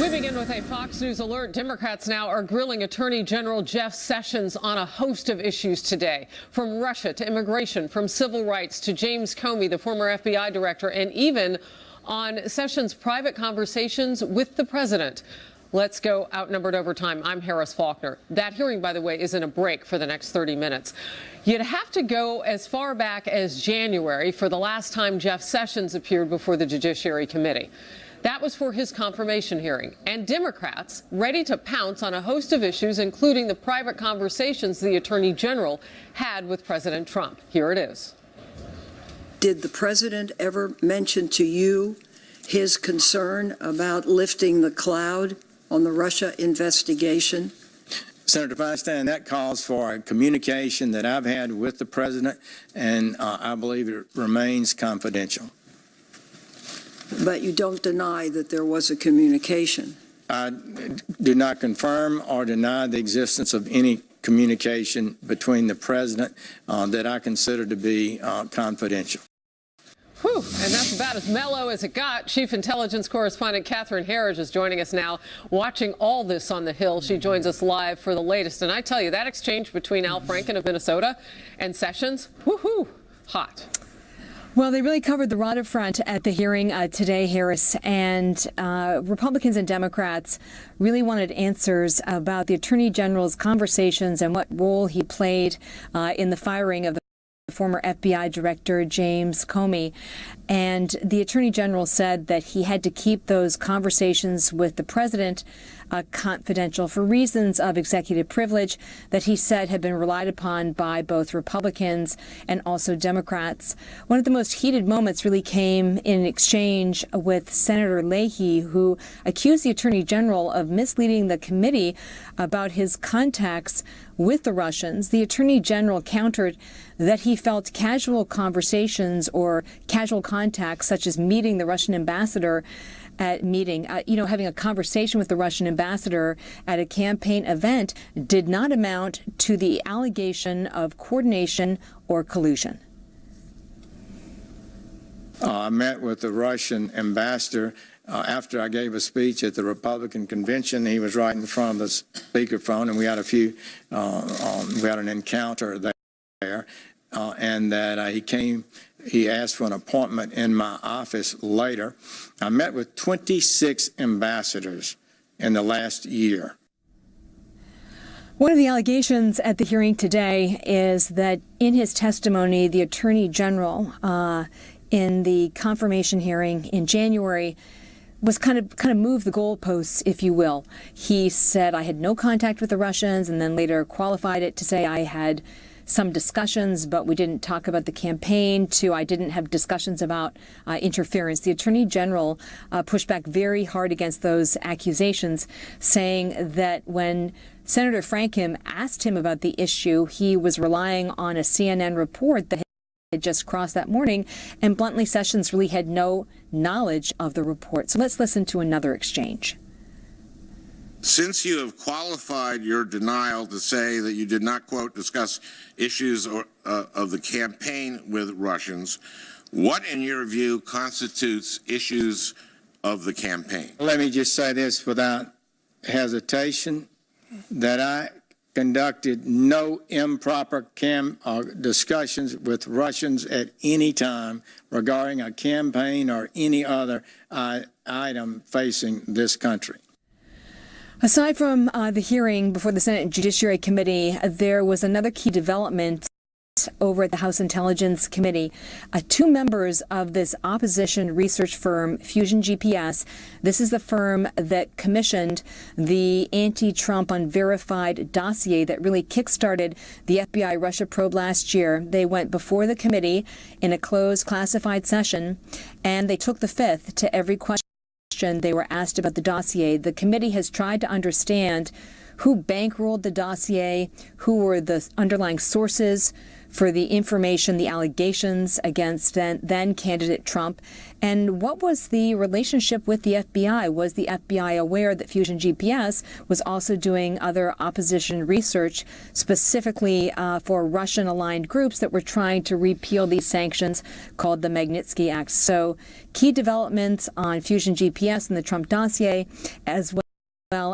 We begin with a Fox News alert. Democrats now are grilling Attorney General Jeff Sessions on a host of issues today, from Russia to immigration, from civil rights to James Comey, the former FBI director, and even on Sessions' private conversations with the president. Let's go outnumbered over time. I'm Harris Faulkner. That hearing, by the way, is in a break for the next 30 minutes. You'd have to go as far back as January for the last time Jeff Sessions appeared before the Judiciary Committee. That was for his confirmation hearing, and Democrats ready to pounce on a host of issues, including the private conversations the Attorney General had with President Trump. Here it is. Did the president ever mention to you his concern about lifting the cloud on the Russia investigation? Senator Feinstein, that calls for a communication that I've had with the president, and I believe it remains confidential. But you don't deny that there was a communication? I do not confirm or deny the existence of any communication between the president that I consider to be confidential. Whew, and that's about as mellow as it got. Chief Intelligence Correspondent Catherine Herridge is joining us now, watching all this on the Hill. She joins us live for the latest. And I tell you, that exchange between Al Franken of Minnesota and Sessions, woohoo, hot. Well, they really covered the waterfront at the hearing today, Harris, and Republicans and Democrats really wanted answers about the Attorney General's conversations and what role he played in the firing of the former FBI Director James Comey. And the Attorney General said that he had to keep those conversations with the president confidential for reasons of executive privilege that he said had been relied upon by both Republicans and also Democrats. One of the most heated moments really came in an exchange with Senator Leahy, who accused the Attorney General of misleading the committee about his contacts with the Russians. The Attorney General countered that he felt casual conversations or casual contacts, such as meeting the Russian ambassador at having a conversation with the Russian ambassador at a campaign event, did not amount to the allegation of coordination or collusion. I met with the Russian ambassador after I gave a speech at the Republican convention. He was right in front of the speakerphone, and we had we had an encounter there, and that he asked for an appointment in my office later. I met with 26 ambassadors in the last year. One of the allegations at the hearing today is that in his testimony, the Attorney General in the confirmation hearing in January was kind of moved the goalposts, if you will. He said, I had no contact with the Russians, and then later qualified it to say I had some discussions, but we didn't talk about the campaign, to I didn't have discussions about interference. The Attorney General pushed back very hard against those accusations, saying that when Senator Franken asked him about the issue, he was relying on a CNN report that had just crossed that morning, and bluntly, Sessions really had no knowledge of the report. So let's listen to another exchange. Since you have qualified your denial to say that you did not, quote, discuss issues of the campaign with Russians, what, in your view, constitutes issues of the campaign? Let me just say this without hesitation, that I conducted no improper discussions with Russians at any time regarding a campaign or any other item facing this country. Aside from the hearing before the Senate Judiciary Committee, there was another key development over at the House Intelligence Committee. Two members of this opposition research firm, Fusion GPS, this is the firm that commissioned the anti-Trump unverified dossier that really kickstarted the FBI Russia probe last year. They went before the committee in a closed classified session, and they took the fifth to every question they were asked about the dossier. The committee has tried to understand who bankrolled the dossier, who were the underlying sources, for the information, the allegations against then candidate Trump. And what was the relationship with the FBI? Was the FBI aware that Fusion GPS was also doing other opposition research specifically for Russian-aligned groups that were trying to repeal these sanctions called the Magnitsky Act? So key developments on Fusion GPS and the Trump dossier, as well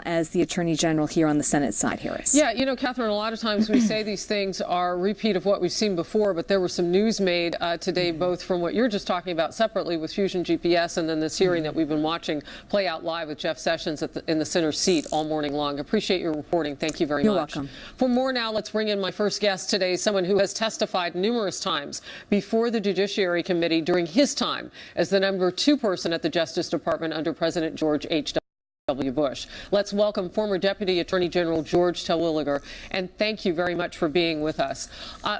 as the Attorney General here on the Senate side, Harris. Yeah, you know, Catherine, a lot of times we say these things are a repeat of what we've seen before, but there was some news made today, both from what you're just talking about separately with Fusion GPS and then this hearing that we've been watching play out live with Jeff Sessions in the center seat all morning long. Appreciate your reporting. Thank you very much. You're welcome. For more now, let's bring in my first guest today, someone who has testified numerous times before the Judiciary Committee during his time as the number 2 person at the Justice Department under President George H.W. Bush. Let's welcome former Deputy Attorney General George Terwilliger, and thank you very much for being with us.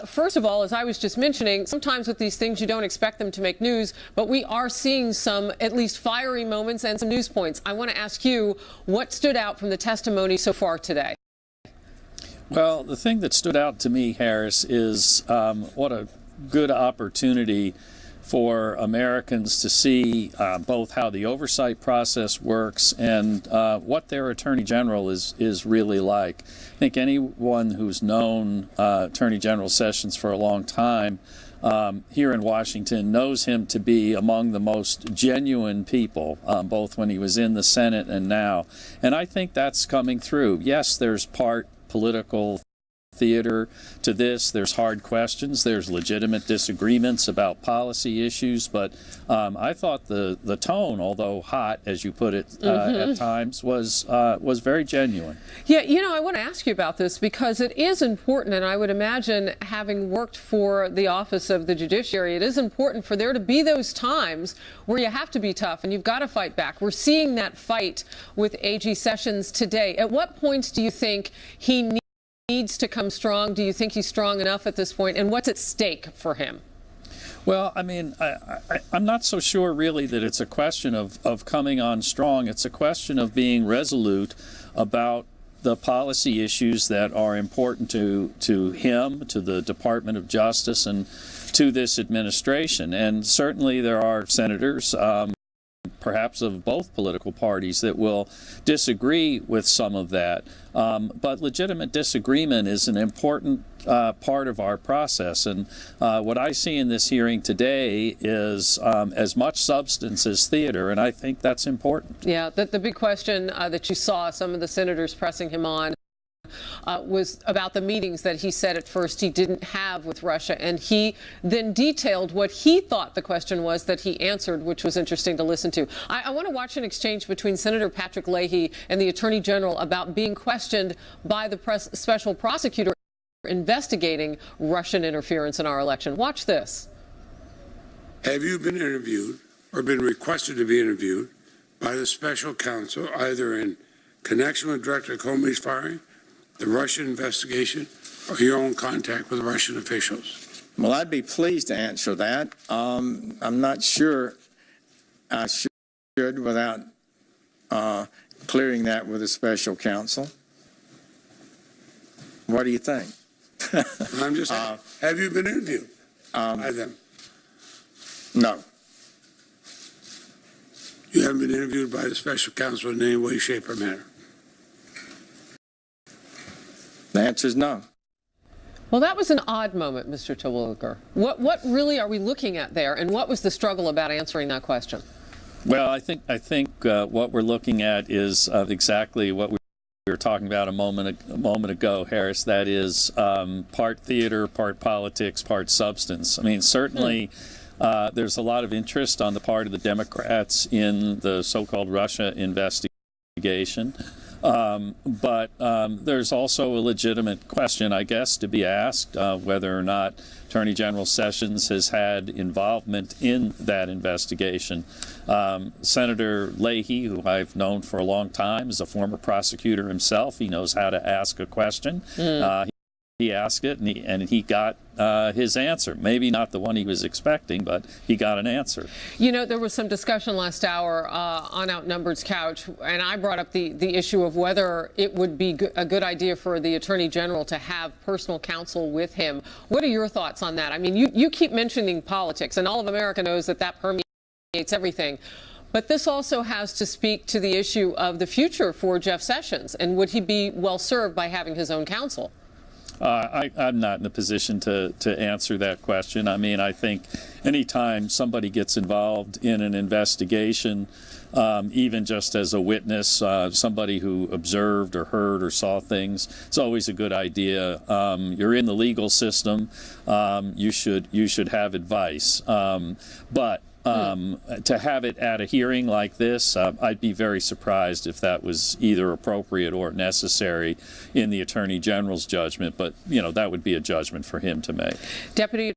First of all, as I was just mentioning, sometimes with these things you don't expect them to make news, but we are seeing some at least fiery moments and some news points. I want to ask you what stood out from the testimony so far today. Well, the thing that stood out to me, Harris, is what a good opportunity for Americans to see both how the oversight process works and what their Attorney General is really like. I think anyone who's known Attorney General Sessions for a long time here in Washington knows him to be among the most genuine people, both when he was in the Senate and now. And I think that's coming through. Yes, there's part political theater to this. There's hard questions. There's legitimate disagreements about policy issues. But I thought the tone, although hot, as you put it, at times, was very genuine. Yeah, you know, I want to ask you about this because it is important, and I would imagine, having worked for the Office of the Judiciary, it is important for there to be those times where you have to be tough and you've got to fight back. We're seeing that fight with AG Sessions today. At what points do you think he needs to come strong? Do you think he's strong enough at this point? And what's at stake for him? Well, I mean, I'm not so sure really that it's a question of coming on strong. It's a question of being resolute about the policy issues that are important to him, to the Department of Justice, and to this administration. And certainly there are senators, perhaps of both political parties, that will disagree with some of that. But legitimate disagreement is an important part of our process. And what I see in this hearing today is as much substance as theater, and I think that's important. Yeah, the big question that you saw some of the senators pressing him on was about the meetings that he said at first he didn't have with Russia, and he then detailed what he thought the question was that he answered, which was interesting to listen to. I want to watch an exchange between Senator Patrick Leahy and the Attorney General about being questioned by the special prosecutor investigating Russian interference in our election. Watch this. Have you been interviewed or been requested to be interviewed by the special counsel, either in connection with Director Comey's firing, the Russian investigation, or your own contact with Russian officials? Well, I'd be pleased to answer that. I'm not sure I should without clearing that with a special counsel. What do you think? I'm just have you been interviewed by them? No. You haven't been interviewed by the special counsel in any way, shape, or manner? The answer is no. Well, that was an odd moment, Mr. Terwilliger. What really are we looking at there, and what was the struggle about answering that question? Well, I think what we're looking at is exactly what we were talking about a moment ago, Harris. That is part theater, part politics, part substance. I mean, certainly there's a lot of interest on the part of the Democrats in the so-called Russia investigation. But there's also a legitimate question, I guess, to be asked whether or not Attorney General Sessions has had involvement in that investigation. Senator Leahy, who I've known for a long time, is a former prosecutor himself. He knows how to ask a question. He asked it, and he got his answer. Maybe not the one he was expecting, but he got an answer. You know, there was some discussion last hour on Outnumbered's couch, and I brought up the issue of whether it would be a good idea for the Attorney General to have personal counsel with him. What are your thoughts on that? I mean, you keep mentioning politics, and all of America knows that permeates everything. But this also has to speak to the issue of the future for Jeff Sessions, and would he be well served by having his own counsel? I'm not in a position to answer that question. I mean, I think anytime somebody gets involved in an investigation, even just as a witness, somebody who observed or heard or saw things, it's always a good idea. You're in the legal system. You should have advice. But to have it at a hearing like this, I'd be very surprised if that was either appropriate or necessary in the Attorney General's judgment. But, you know, that would be a judgment for him to make. Deputy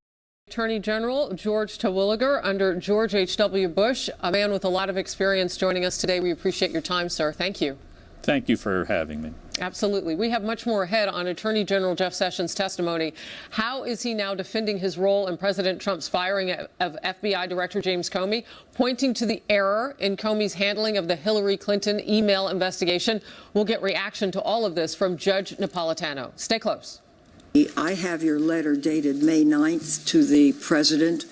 Attorney General George Terwilliger under George H.W. Bush, a man with a lot of experience, joining us today. We appreciate your time, sir. Thank you. Thank you for having me. Absolutely. We have much more ahead on Attorney General Jeff Sessions' testimony. How is he now defending his role in President Trump's firing of FBI Director James Comey, pointing to the error in Comey's handling of the Hillary Clinton email investigation? We'll get reaction to all of this from Judge Napolitano. Stay close. I have your letter dated May 9th to the president.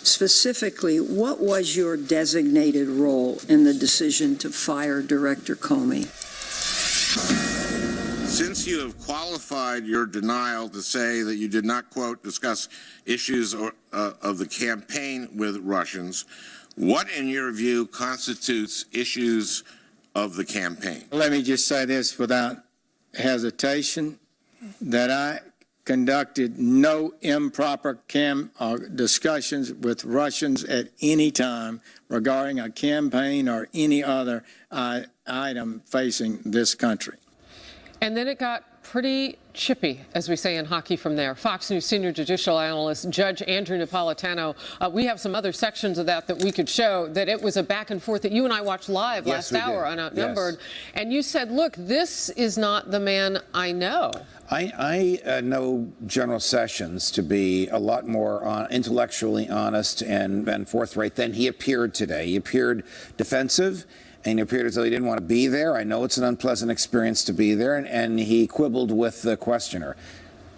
Specifically, what was your designated role in the decision to fire Director Comey? Since you have qualified your denial to say that you did not, quote, discuss issues of the campaign with Russians, what, in your view, constitutes issues of the campaign? Let me just say this without hesitation, that I conducted no improper discussions with Russians at any time regarding a campaign or any other item facing this country. And then it got pretty chippy, as we say in hockey, from there. Fox News senior judicial analyst Judge Andrew Napolitano. We have some other sections of that we could show, that it was a back and forth that you and I watched live last hour on Outnumbered. Yes. And you said, look, this is not the man I know. I know General Sessions to be a lot more intellectually honest and forthright than he appeared today. He appeared defensive, and he appeared as though he didn't want to be there. I know it's an unpleasant experience to be there, and he quibbled with the questioner.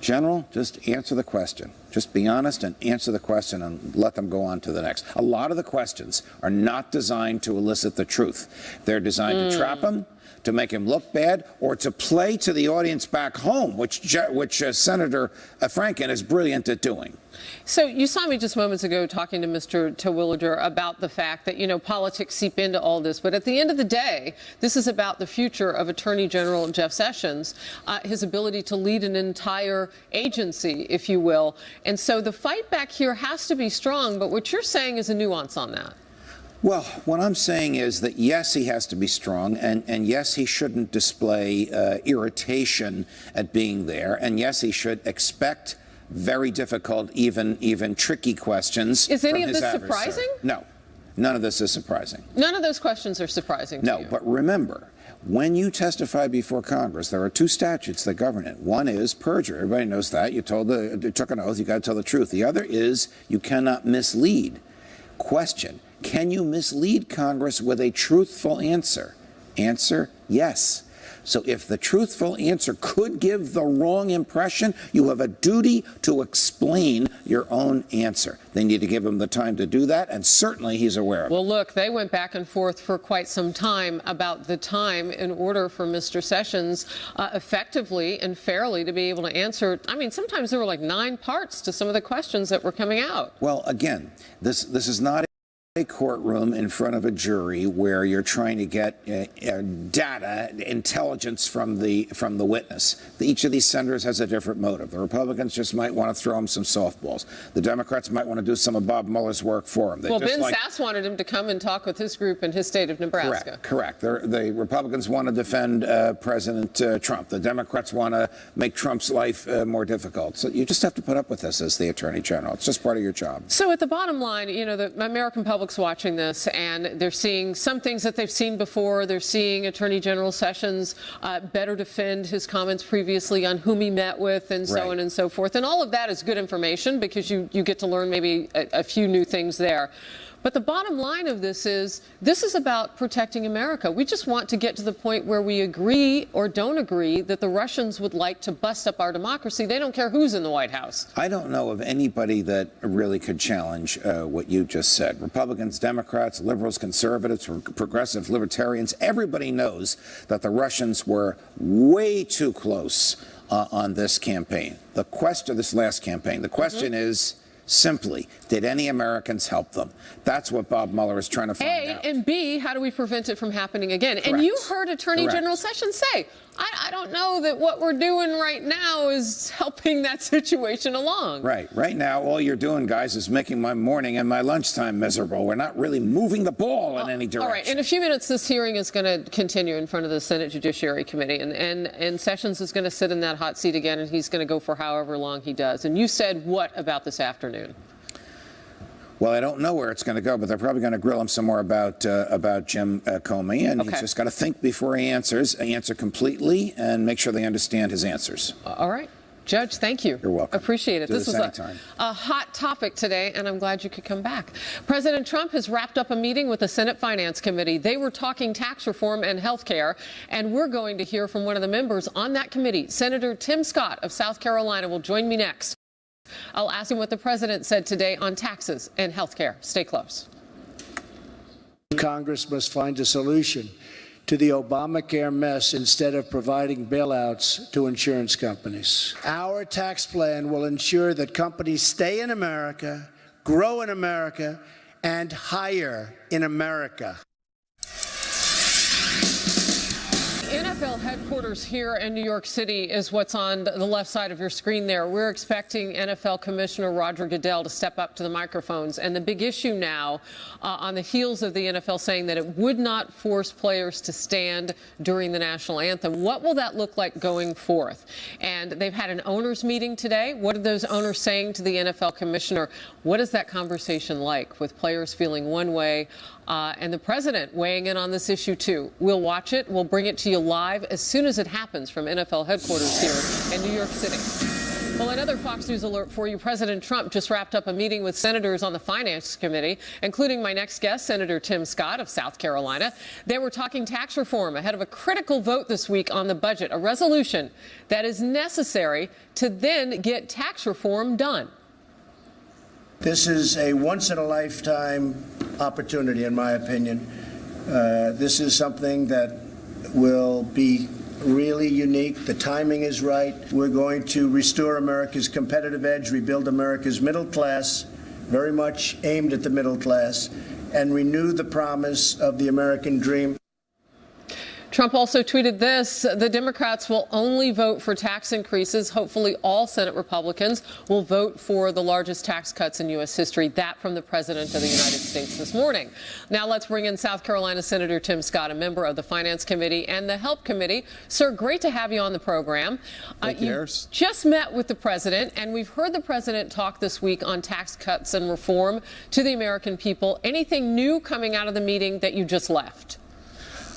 General, just answer the question. Just be honest and answer the question and let them go on to the next. A lot of the questions are not designed to elicit the truth. They're designed to trap him, to make him look bad, or to play to the audience back home, which Senator Franken is brilliant at doing. So you saw me just moments ago talking to Mr. Terwilliger about the fact that, you know, politics seep into all this. But at the end of the day, this is about the future of Attorney General Jeff Sessions, his ability to lead an entire agency, if you will. And so the fight back here has to be strong. But what you're saying is a nuance on that. Well, what I'm saying is that, yes, he has to be strong, and yes, he shouldn't display irritation at being there, and yes, he should expect very difficult, even tricky questions. Is any of this surprising? No, none of this is surprising. None of those questions are surprising to you. No, but remember, when you testify before Congress, there are two statutes that govern it. One is perjury. Everybody knows that. You took an oath. You got to tell the truth. The other is you cannot mislead. Question: can you mislead Congress with a truthful answer? Answer: yes. So if the truthful answer could give the wrong impression, you have a duty to explain your own answer. They need to give him the time to do that, and certainly he's aware of it. Well, look, they went back and forth for quite some time about the time in order for Mr. Sessions effectively and fairly to be able to answer. I mean, sometimes there were like 9 parts to some of the questions that were coming out. Well, again, this is not a courtroom in front of a jury where you're trying to get data, intelligence from the witness. Each of these senators has a different motive. The Republicans just might want to throw him some softballs. The Democrats might want to do some of Bob Mueller's work for him. Well, Ben Sasse wanted him to come and talk with his group in his state of Nebraska. Correct. The Republicans want to defend President Trump. The Democrats want to make Trump's life more difficult. So you just have to put up with this as the Attorney General. It's just part of your job. So at the bottom line, you know, the American public public's watching this and they're seeing some things that they've seen before. They're seeing Attorney General Sessions better defend his comments previously on whom he met with and so on and so forth. And all of that is good information because you get to learn maybe a few new things there. But the bottom line of this is about protecting America. We just want to get to the point where we agree or don't agree that the Russians would like to bust up our democracy. They don't care who's in the White House. I don't know of anybody that really could challenge what you just said. Republicans, Democrats, liberals, conservatives, progressive, libertarians, everybody knows that the Russians were way too close on this campaign. This last campaign. The question is, simply, did any Americans help them? That's what Bob Mueller is trying to find out. And B, how do we prevent it from happening again? Correct. And you heard Attorney Correct. General Sessions say, I don't know that what we're doing right now is helping that situation along. Right. Right now, all you're doing, guys, is making my morning and my lunchtime miserable. We're not really moving the ball in any direction. All right. In a few minutes, this hearing is going to continue in front of the Senate Judiciary Committee. And Sessions is going to sit in that hot seat again, and he's going to go for however long he does. And you said what about this afternoon? Well, I don't know where it's going to go, but they're probably going to grill him some more about Jim Comey, and he's just got to think before he answer completely, and make sure they understand his answers. All right. Judge, thank you. You're welcome. Appreciate it. This was anytime. a hot topic today, and I'm glad you could come back. President Trump has wrapped up a meeting with the Senate Finance Committee. They were talking tax reform and health care, and we're going to hear from one of the members on that committee. Senator Tim Scott of South Carolina will join me next. I'll ask him what the president said today on taxes and health care. Stay close. Congress must find a solution to the Obamacare mess instead of providing bailouts to insurance companies. Our tax plan will ensure that companies stay in America, grow in America, and hire in America. NFL headquarters here in New York City is what's on the left side of your screen there. We're expecting NFL Commissioner Roger Goodell to step up to the microphones. And the big issue now, on the heels of the NFL saying that it would not force players to stand during the national anthem, what will that look like going forth? And they've had an owners meeting today. What are those owners saying to the NFL Commissioner? What is that conversation like with players feeling one way and the president weighing in on this issue, too? We'll watch it. We'll bring it to you live as soon as it happens from NFL headquarters here in New York City. Well, another Fox News alert for you. President Trump just wrapped up a meeting with senators on the Finance Committee, including my next guest, Senator Tim Scott of South Carolina. They were talking tax reform ahead of a critical vote this week on the budget, a resolution that is necessary to then get tax reform done. This is a once-in-a-lifetime opportunity, in my opinion. This is something that will be really unique. The timing is right. We're going to restore America's competitive edge, rebuild America's middle class, very much aimed at the middle class, and renew the promise of the American dream. Trump also tweeted this: the Democrats will only vote for tax increases. Hopefully all Senate Republicans will vote for the largest tax cuts in U.S. history. That from the President of the United States this morning. Now let's bring in South Carolina Senator Tim Scott, a member of the Finance Committee and the Help Committee. Sir, great to have you on the program. Thank you, Harris. Just met with the President, and we've heard the President talk this week on tax cuts and reform to the American people. Anything new coming out of the meeting that you just left?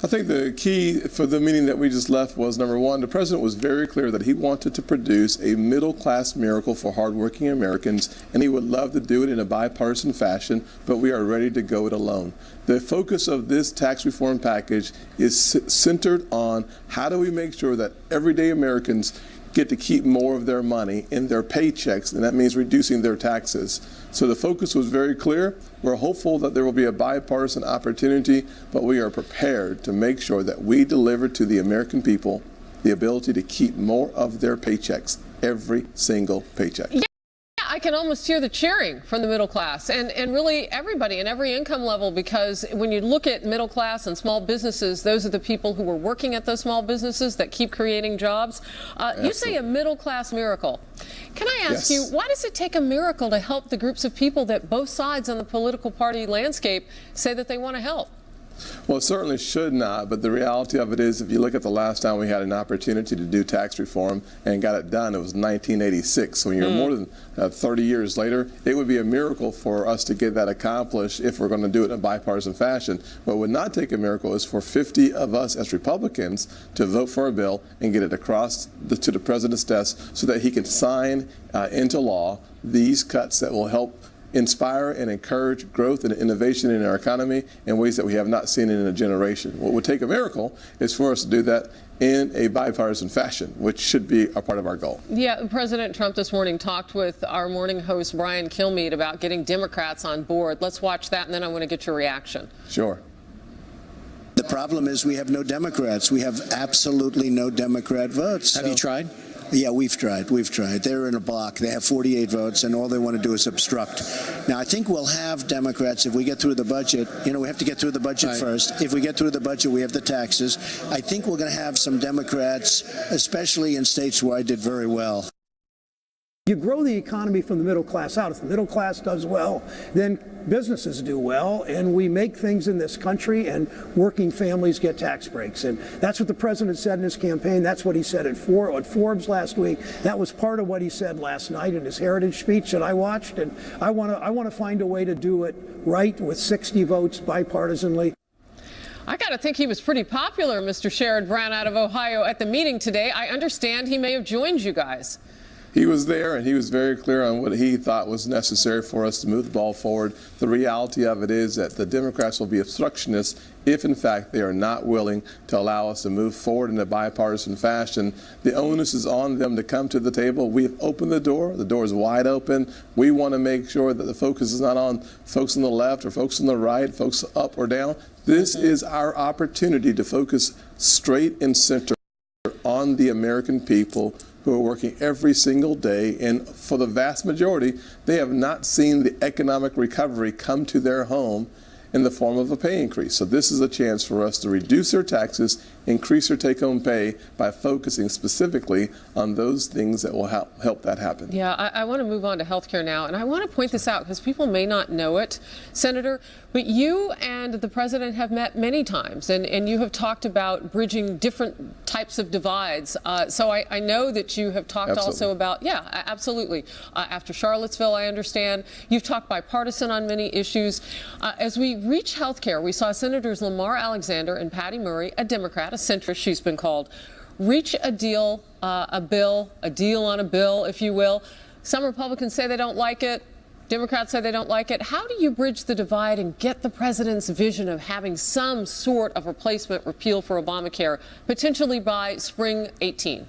I think the key for the meeting that we just left was, number one, the president was very clear that he wanted to produce a middle-class miracle for hardworking Americans, and he would love to do it in a bipartisan fashion, but we are ready to go it alone. The focus of this tax reform package is centered on how do we make sure that everyday Americans get to keep more of their money in their paychecks, and that means reducing their taxes. So the focus was very clear. We're hopeful that there will be a bipartisan opportunity, but we are prepared to make sure that we deliver to the American people the ability to keep more of their paychecks, every single paycheck. Yeah, I can almost hear the cheering from the middle class and really everybody in every income level, because when you look at middle class and small businesses, those are the people who are working at those small businesses that keep creating jobs. You say a middle class miracle. Can I ask you, why does it take a miracle to help the groups of people that both sides on the political party landscape say that they want to help? Well, it certainly should not, but the reality of it is, if you look at the last time we had an opportunity to do tax reform and got it done, it was 1986. So when you're more than 30 years later, it would be a miracle for us to get that accomplished if we're going to do it in a bipartisan fashion. What would not take a miracle is for 50 of us as Republicans to vote for a bill and get it across to the president's desk so that he can sign into law these cuts that will help inspire and encourage growth and innovation in our economy in ways that we have not seen in a generation. What would take a miracle is for us to do that in a bipartisan fashion, which should be a part of our goal. Yeah, President Trump this morning talked with our morning host, Brian Kilmeade, about getting Democrats on board. Let's watch that, and then I want to get your reaction. Sure. The problem is we have no Democrats. We have absolutely no Democrat votes. Have you tried? Yeah, we've tried. They're in a block. They have 48 votes, and all they want to do is obstruct. Now, I think we'll have Democrats if we get through the budget. You know, we have to get through the budget first. If we get through the budget, we have the taxes. I think we're going to have some Democrats, especially in states where I did very well. You grow the economy from the middle class out. If the middle class does well, then businesses do well, and we make things in this country, and working families get tax breaks. And that's what the president said in his campaign. That's what he said at Forbes last week. That was part of what he said last night in his Heritage speech that I watched. And I want to find a way to do it right with 60 votes bipartisanly. I got to think he was pretty popular, Mr. Sherrod Brown out of Ohio, at the meeting today. I understand he may have joined you guys. He was there, and he was very clear on what he thought was necessary for us to move the ball forward. The reality of it is that the Democrats will be obstructionists if, in fact, they are not willing to allow us to move forward in a bipartisan fashion. The onus is on them to come to the table. We have opened the door. The door is wide open. We want to make sure that the focus is not on folks on the left or folks on the right, folks up or down. This is our opportunity to focus straight and center on the American people who are working every single day, and for the vast majority, they have not seen the economic recovery come to their home in the form of a pay increase. So this is a chance for us to reduce their taxes, increase their take-home pay by focusing specifically on those things that will help that happen. Yeah, I want to move on to health care now, and I want to point this out because people may not know it, Senator, but you and the president have met many times, and you have talked about bridging different types of divides. So I know that you have talked also about, absolutely. After Charlottesville, I understand. You've talked bipartisan on many issues. As we reach health care, we saw Senators Lamar Alexander and Patty Murray, a Democrat, a centrist she's been called, reach a deal on a bill, if you will. Some Republicans say they don't like it. Democrats say they don't like it. How do you bridge the divide and get the president's vision of having some sort of replacement repeal for Obamacare, potentially by spring 18?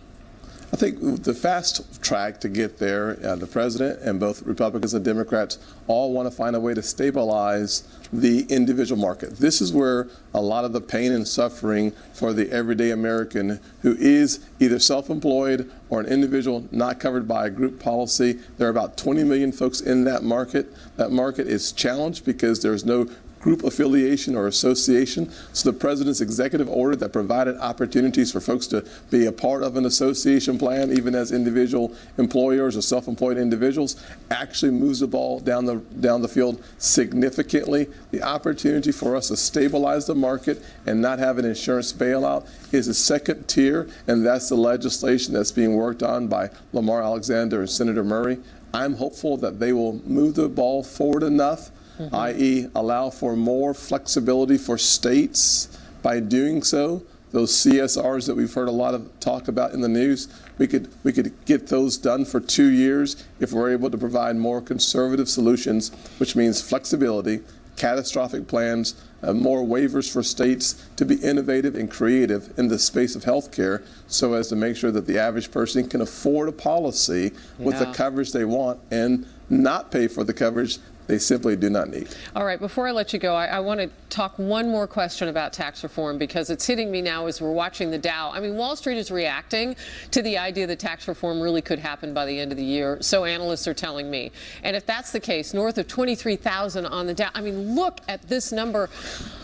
I think the fast track to get there, the president and both Republicans and Democrats all want to find a way to stabilize the individual market. This is where a lot of the pain and suffering for the everyday American who is either self-employed or an individual not covered by a group policy. There are about 20 million folks in that market. That market is challenged because there's no group affiliation or association. So the president's executive order that provided opportunities for folks to be a part of an association plan, even as individual employers or self-employed individuals, actually moves the ball down the field significantly. The opportunity for us to stabilize the market and not have an insurance bailout is a second tier, and that's the legislation that's being worked on by Lamar Alexander and Senator Murray. I'm hopeful that they will move the ball forward enough, i.e. allow for more flexibility for states. By doing so, those CSRs that we've heard a lot of talk about in the news, we could get those done for 2 years if we're able to provide more conservative solutions, which means flexibility, catastrophic plans, more waivers for states to be innovative and creative in the space of health care so as to make sure that the average person can afford a policy with the coverage they want and not pay for the coverage they simply do not need. All right, before I let you go, I want to talk one more question about tax reform because it's hitting me now as we're watching the Dow. I mean, Wall Street is reacting to the idea that tax reform really could happen by the end of the year, so analysts are telling me. And if that's the case, north of 23,000 on the Dow, I mean, look at this number.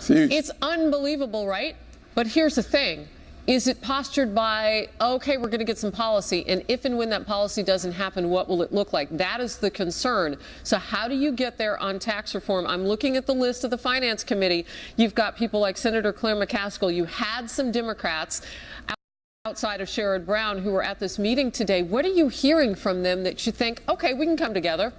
It's unbelievable, right? But here's the thing. Is it postured by, okay, we're going to get some policy, and if and when that policy doesn't happen, what will it look like? That is the concern. So how do you get there on tax reform? I'm looking at the list of the Finance Committee. You've got people like Senator Claire McCaskill. You had some Democrats outside of Sherrod Brown who were at this meeting today. What are you hearing from them that you think, okay, we can come together?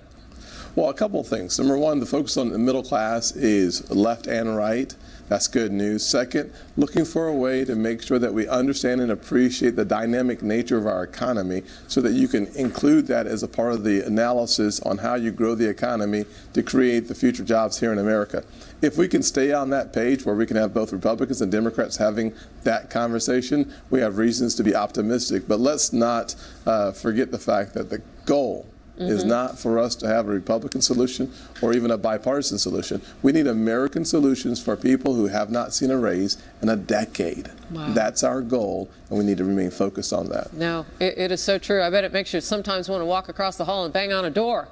Well, a couple of things. Number one, the focus on the middle class is left and right. That's good news. Second, looking for a way to make sure that we understand and appreciate the dynamic nature of our economy so that you can include that as a part of the analysis on how you grow the economy to create the future jobs here in America. If we can stay on that page where we can have both Republicans and Democrats having that conversation, we have reasons to be optimistic. But let's not forget the fact that the goal is not for us to have a Republican solution or even a bipartisan solution. We need American solutions for people who have not seen a raise in a decade. Wow. That's our goal, and we need to remain focused on that. No, it is so true. I bet it makes you sometimes want to walk across the hall and bang on a door.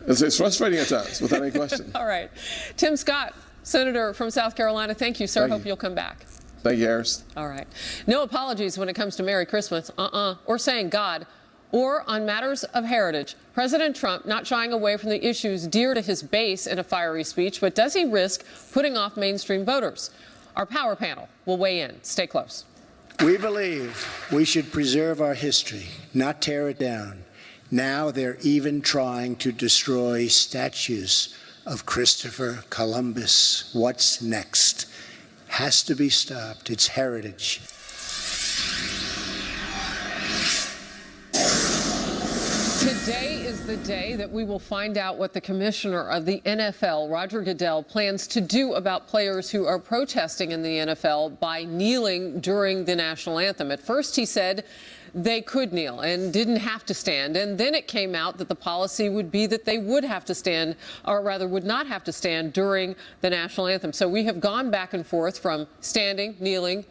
It's frustrating at times, without any question. All right. Tim Scott, Senator from South Carolina, thank you, sir. Thank Hope you. You'll come back. Thank you, Harris. All right. No apologies when it comes to Merry Christmas, or saying God, or on matters of heritage. President Trump not shying away from the issues dear to his base in a fiery speech, but does he risk putting off mainstream voters? Our power panel will weigh in. Stay close. We believe we should preserve our history, not tear it down. Now they're even trying to destroy statues of Christopher Columbus. What's next? Has to be stopped. It's heritage. Today is the day that we will find out what the commissioner of the NFL, Roger Goodell, plans to do about players who are protesting in the NFL by kneeling during the national anthem. At first, he said they could kneel and didn't have to stand. And then it came out that the policy would be that they would have to stand, or rather would not have to stand during the national anthem. So we have gone back and forth from standing, kneeling,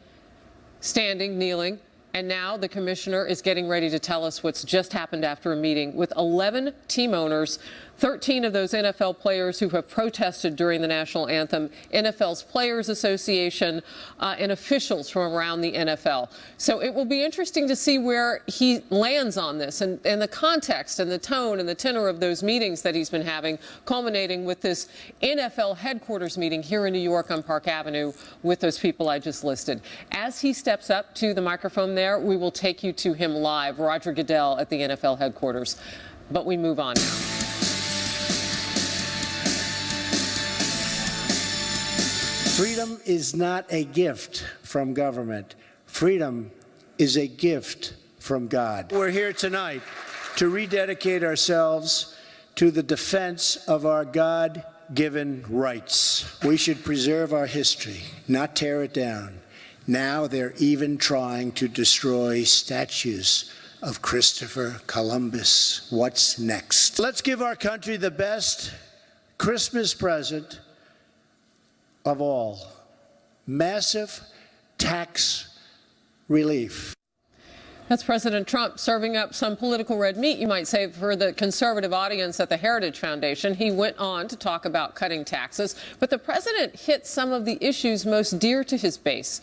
and now the commissioner is getting ready to tell us what's just happened after a meeting with 11 team owners, 13 of those NFL players who have protested during the national anthem, NFL's Players Association, and officials from around the NFL. So it will be interesting to see where he lands on this and the context and the tone and the tenor of those meetings that he's been having, culminating with this NFL headquarters meeting here in New York on Park Avenue with those people I just listed. As he steps up to the microphone there, we will take you to him live, Roger Goodell at the NFL headquarters. But we move on now. Freedom is not a gift from government. Freedom is a gift from God. We're here tonight to rededicate ourselves to the defense of our God-given rights. We should preserve our history, not tear it down. Now they're even trying to destroy statues of Christopher Columbus. What's next? Let's give our country the best Christmas present of all: massive tax relief. That's President Trump serving up some political red meat, you might say, for the conservative audience at the Heritage Foundation. He went on to talk about cutting taxes, but the president hit some of the issues most dear to his base.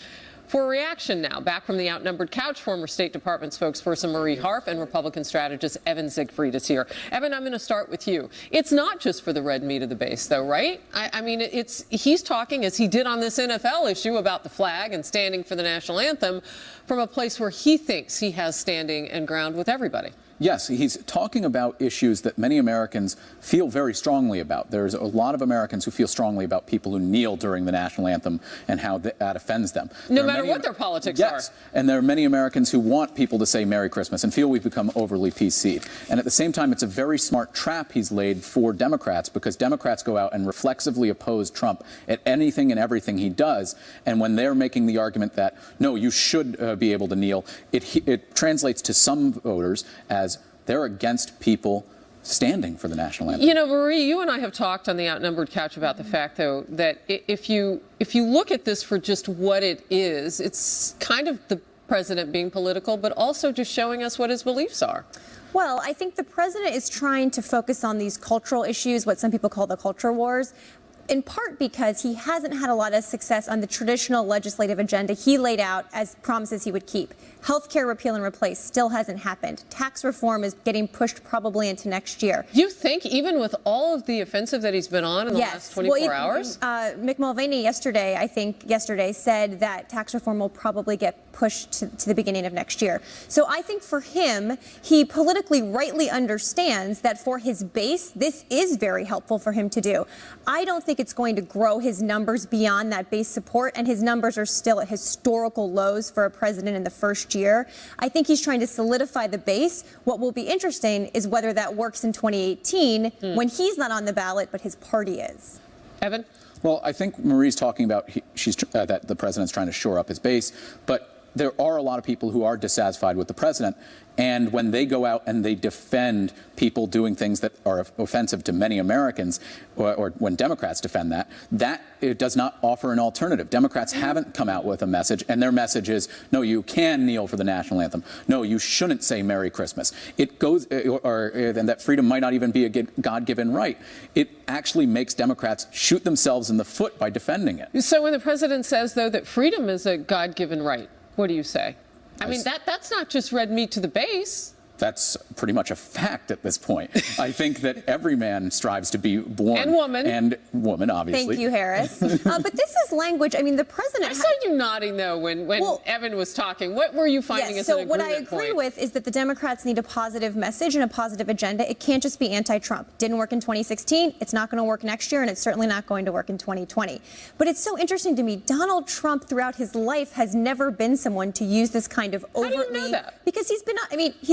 For a reaction now, back from the outnumbered couch, former State Department spokesperson Marie Harf and Republican strategist Evan Siegfried is here. Evan, I'm going to start with you. It's not just for the red meat of the base, though, right? I mean, he's talking, as he did on this NFL issue, about the flag and standing for the national anthem from a place where he thinks he has standing and ground with everybody. Yes, he's talking about issues that many Americans feel very strongly about. There's a lot of Americans who feel strongly about people who kneel during the national anthem and how that offends them. No matter what their politics are. Yes, and there are many Americans who want people to say Merry Christmas and feel we've become overly PC'd. And at the same time, it's a very smart trap he's laid for Democrats, because Democrats go out and reflexively oppose Trump at anything and everything he does. And when they're making the argument that, no, you should be able to kneel, it translates to some voters as they're against people standing for the national anthem. You know, Marie, you and I have talked on the Outnumbered couch about the fact, though, that if you look at this for just what it is, it's kind of the president being political, but also just showing us what his beliefs are. Well, I think the president is trying to focus on these cultural issues, what some people call the culture wars. in part because he hasn't had a lot of success on the traditional legislative agenda he laid out as promises he would keep. Healthcare repeal and replace still hasn't happened. Tax reform is getting pushed probably into next year. You think even with all of the offensive that he's been on in the last 24 hours? Mick Mulvaney yesterday said that tax reform will probably get pushed to the beginning of next year. So I think for him, he politically rightly understands that for his base, this is very helpful for him to do. I don't think it's going to grow his numbers beyond that base support, and his numbers are still at historical lows for a president in the first year. I think he's trying to solidify the base. What will be interesting is whether that works in 2018 when he's not on the ballot, but his party is. Evan? Well, I think Marie's talking about that the president's trying to shore up his base, but there are a lot of people who are dissatisfied with the president, and when they go out and they defend people doing things that are offensive to many Americans, or when Democrats defend that it does not offer an alternative. Democrats haven't come out with a message, and their message is, no, you can kneel for the national anthem. No, you shouldn't say Merry Christmas. It goes, and that freedom might not even be a God-given right. It actually makes Democrats shoot themselves in the foot by defending it. So when the president says, though, that freedom is a God-given right, what do you say? I mean, that's not just red meat to the base. That's pretty much a fact at this point. I think that every man strives to be born. And woman. And woman, obviously. Thank you, Harris. But this is language. I mean, the president... I saw you nodding, though, when Evan was talking. What were you finding as an agreement point? So what I agree with is that the Democrats need a positive message and a positive agenda. It can't just be anti-Trump. Didn't work in 2016. It's not going to work next year, and it's certainly not going to work in 2020. But it's so interesting to me. Donald Trump, throughout his life, has never been someone to use this kind of overtly... How do you know that? Because he's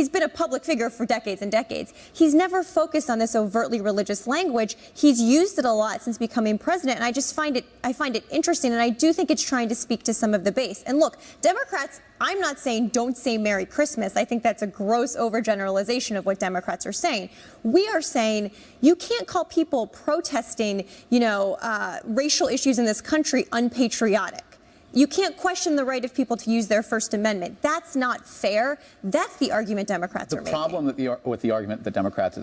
been a public figure for decades and decades. He's never focused on this overtly religious language. He's used it a lot since becoming president, and I find it interesting, and I do think it's trying to speak to some of the base. And look, Democrats, I'm not saying don't say Merry Christmas. I think that's a gross overgeneralization of what Democrats are saying. We are saying you can't call people protesting, racial issues in this country unpatriotic. You can't question the right of people to use their First Amendment. That's not fair. That's the argument Democrats are making. The problem with the argument that Democrats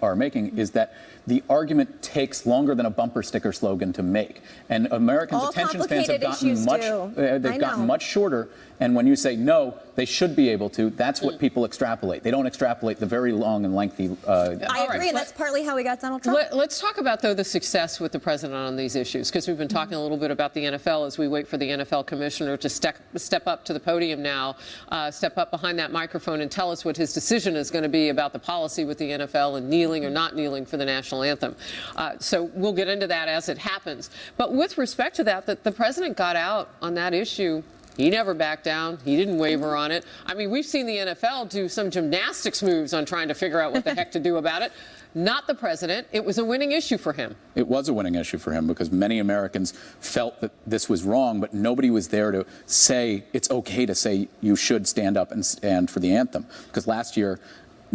are making is that the argument takes longer than a bumper sticker slogan to make. And Americans' attention spans have gotten much shorter. And when you say no, they should be able to, that's what people extrapolate. They don't extrapolate the very long and lengthy... I agree, and that's partly how we got Donald Trump. Let's talk about, though, the success with the president on these issues, because we've been talking a little bit about the NFL as we wait for the NFL commissioner to step up to the podium now, step up behind that microphone and tell us what his decision is going to be about the policy with the NFL and kneeling or not kneeling for the national anthem. So we'll get into that as it happens. But with respect to that, the president got out on that issue. He never backed down. He didn't waver on it. I mean, we've seen the NFL do some gymnastics moves on trying to figure out what the heck to do about it. Not the president. It was a winning issue for him. It was a winning issue for him because many Americans felt that this was wrong, but nobody was there to say it's okay to say you should stand up and stand for the anthem. Because last year,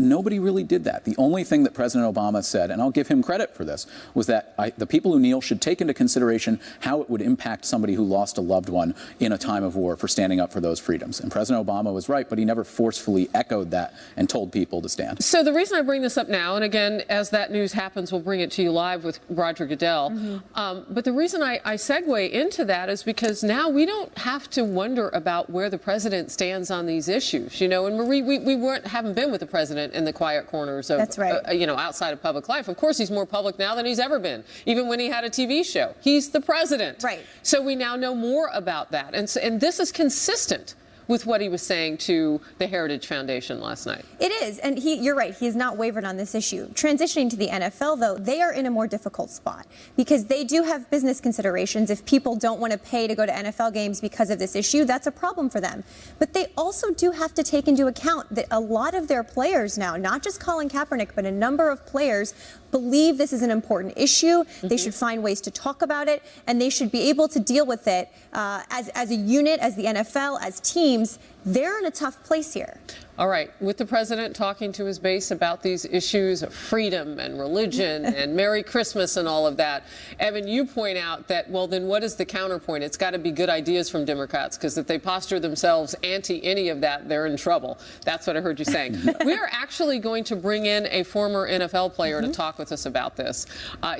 nobody really did that. The only thing that President Obama said, and I'll give him credit for this, was that the people who kneel should take into consideration how it would impact somebody who lost a loved one in a time of war for standing up for those freedoms. And President Obama was right, but he never forcefully echoed that and told people to stand. So the reason I bring this up now, and again, as that news happens, we'll bring it to you live with Roger Goodell. But the reason I segue into that is because now we don't have to wonder about where the president stands on these issues. And Marie, we haven't been with the president in the quiet corners of, outside of public life. Of course, he's more public now than he's ever been, even when he had a TV show. He's the president. Right. So we now know more about that. And this is consistent with what he was saying to the Heritage Foundation last night. It is, and you're right, he has not wavered on this issue. Transitioning to the NFL, though, they are in a more difficult spot because they do have business considerations. If people don't want to pay to go to NFL games because of this issue, that's a problem for them. But they also do have to take into account that a lot of their players now, not just Colin Kaepernick, but a number of players believe this is an important issue. They should find ways to talk about it, and they should be able to deal with it as a unit, as the NFL, as teams. They're in a tough place here. All right, with the president talking to his base about these issues of freedom and religion and Merry Christmas and all of that, Evan, you point out that, well, then what is the counterpoint? It's got to be good ideas from Democrats, because if they posture themselves anti any of that, they're in trouble. That's what I heard you saying. We are actually going to bring in a former NFL player to talk with us about this.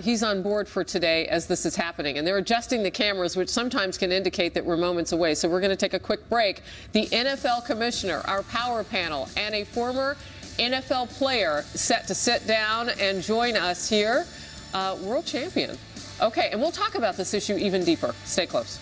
He's on board for today as this is happening, and they're adjusting the cameras, which sometimes can indicate that we're moments away. So we're going to take a quick break. The NFL commissioner, our power panel, and a former NFL player set to sit down and join us here, world champion. Okay, and we'll talk about this issue even deeper. Stay close.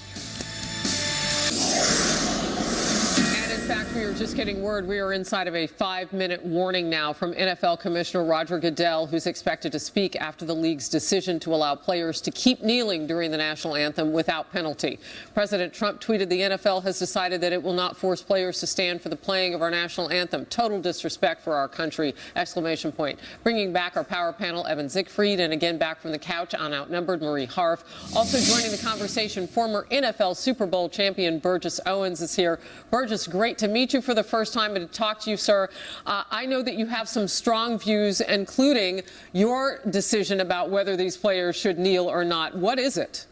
In fact, we were just getting word we are inside of a 5-minute warning now from NFL Commissioner Roger Goodell, who's expected to speak after the league's decision to allow players to keep kneeling during the national anthem without penalty. President Trump tweeted the NFL has decided that it will not force players to stand for the playing of our national anthem. Total disrespect for our country! Exclamation point. Bringing back our power panel, Evan Siegfried, and again back from the couch on Outnumbered, Marie Harf. Also joining the conversation, former NFL Super Bowl champion Burgess Owens is here. Burgess, great to meet you for the first time and to talk to you, sir. I know that you have some strong views, including your decision about whether these players should kneel or not. What is it?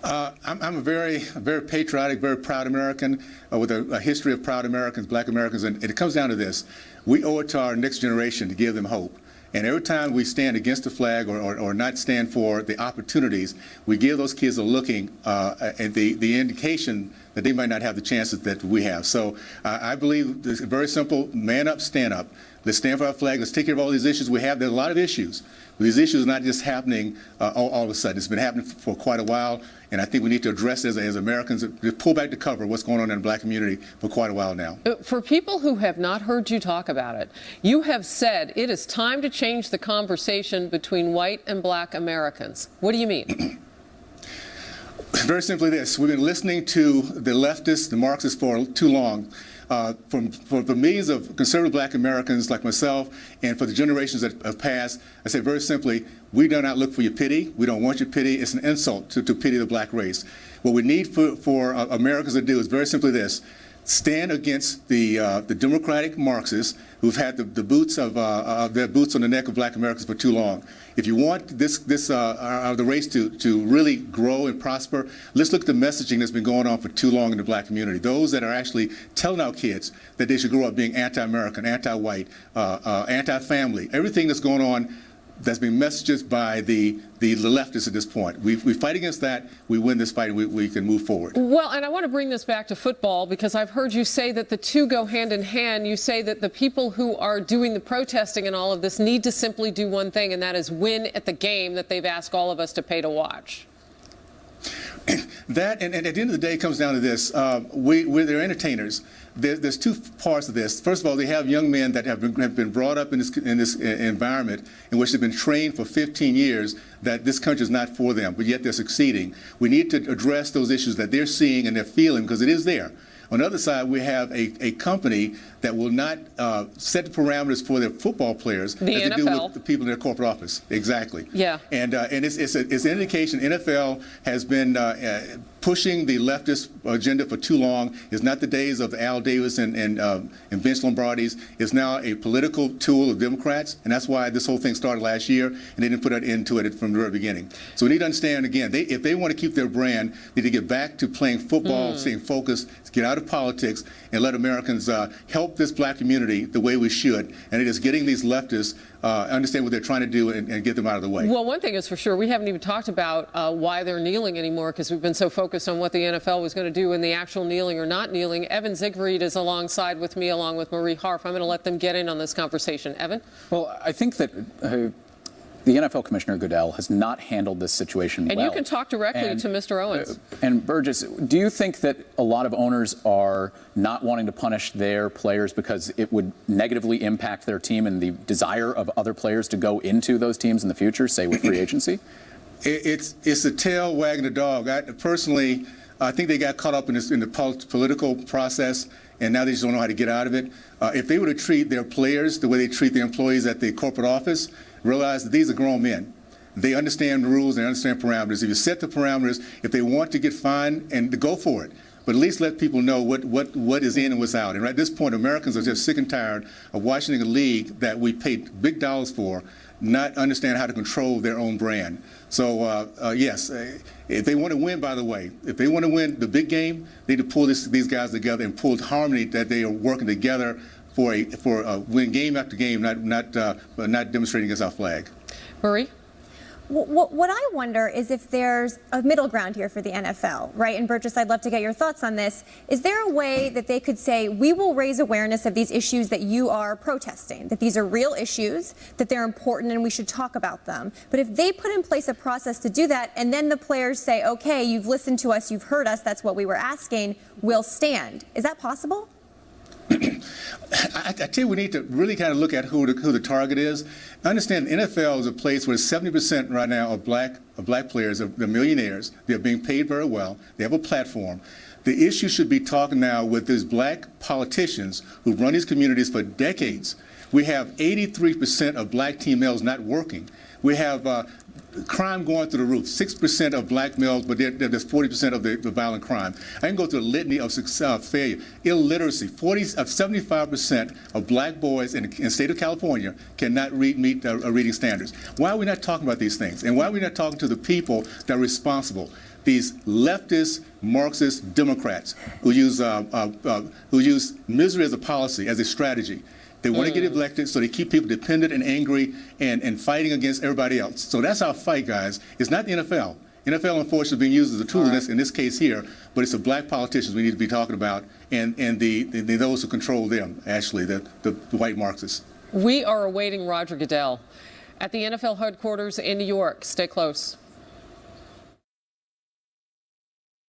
I'm a very patriotic, very proud American with a history of proud Americans, black Americans, and it comes down to this. We owe it to our next generation to give them hope. And every time we stand against the flag or not stand for the opportunities, we give those kids a looking at the indication that they might not have the chances that we have. So I believe it's very simple: man up, stand up. Let's stand for our flag. Let's take care of all these issues we have. There's a lot of issues. But these issues are not just happening all of a sudden. It's been happening for quite a while, and I think we need to address it as Americans, to pull back the cover of what's going on in the black community for quite a while now. For people who have not heard you talk about it, you have said it is time to change the conversation between white and black Americans. What do you mean? Very simply this: we've been listening to the leftists, the Marxists, for too long. For the millions of conservative black Americans like myself, and for the generations that have passed, I say very simply, we do not look for your pity. We don't want your pity. It's an insult to pity the black race. What we need for Americans to do is very simply this: stand against the democratic Marxists who've had the boots of their boots on the neck of black Americans for too long. If you want the race to really grow and prosper, let's look at the messaging that's been going on for too long in the black community. Those that are actually telling our kids that they should grow up being anti-American, anti-white, anti-family, everything that's going on that's been messages by the leftists at this point. We fight against that. We win this fight, and we can move forward. Well, and I want to bring this back to football, because I've heard you say that the two go hand in hand. You say that the people who are doing the protesting and all of this need to simply do one thing, and that is win at the game that they've asked all of us to pay to watch. That, and at the end of the day, it comes down to this. They're entertainers. There's two parts of this. First of all, they have young men that have been brought up in this environment in which they've been trained for 15 years that this country is not for them, but yet they're succeeding. We need to address those issues that they're seeing and they're feeling, because it is there. On the other side, we have a company that will not set the parameters for their football players the as NFL. they do with the people in their corporate office. Exactly. Yeah. And it's an indication NFL has been pushing the leftist agenda for too long. It's not the days of Al Davis and Vince Lombardi's. It's now a political tool of Democrats, and that's why this whole thing started last year, and they didn't put an end to it from the very beginning. So we need to understand, again, if they want to keep their brand, they need to get back to playing football, staying focused, get out of politics, and let Americans help this black community the way we should. And it is getting these leftists understand what they're trying to do and get them out of the way. Well, one thing is for sure, we haven't even talked about why they're kneeling anymore, because we've been so focused on what the NFL was going to do and the actual kneeling or not kneeling. Evan Siegfried is alongside with me, along with Marie Harf. I'm going to let them get in on this conversation. Evan? Well, I think that the NFL Commissioner Goodell has not handled this situation well. And you can talk directly to Mr. Owens. And Burgess, do you think that a lot of owners are not wanting to punish their players because it would negatively impact their team and the desire of other players to go into those teams in the future, say with free agency? It's a tail wagging the dog. Personally, I think they got caught up in the political process, and now they just don't know how to get out of it. If they were to treat their players the way they treat the employees at the corporate office, realize that these are grown men. They understand the rules, they understand parameters. If you set the parameters, if they want to get fined, and to go for it. but at least let people know what is in and what's out. And at this point, Americans are just sick and tired of watching a league that we paid big dollars for not understand how to control their own brand. So, yes, if they want to win, by the way, if they want to win the big game, they need to pull these guys together and pull the harmony that they are working together for win game after game, not demonstrating against our flag. Marie? What I wonder is if there's a middle ground here for the NFL, right? And Burgess, I'd love to get your thoughts on this. Is there a way that they could say, we will raise awareness of these issues that you are protesting, that these are real issues, that they're important and we should talk about them? But if they put in place a process to do that and then the players say, okay, you've listened to us, you've heard us, that's what we were asking, we'll stand. Is that possible? I tell you, we need to really kind of look at who the target is. I understand the NFL is a place where 70% right now of black players, they're millionaires. They're being paid very well. They have a platform. The issue should be talking now with these black politicians who've run these communities for decades. We have 83% of black teen males not working. We have crime going through the roof. 6% of black males, but there's 40% of the violent crime. I can go through a litany of success, failure. Illiteracy. 75% of black boys in the state of California cannot meet reading standards. Why are we not talking about these things? And why are we not talking to the people that are responsible? These leftist, Marxist Democrats who use misery as a policy, as a strategy. They want to get elected, so they keep people dependent and angry and fighting against everybody else. So that's our fight, guys. It's not the NFL. NFL, unfortunately, is being used as a tool in this case here, but it's the black politicians we need to be talking about and those who control them, actually, the white Marxists. We are awaiting Roger Goodell at the NFL headquarters in New York. Stay close.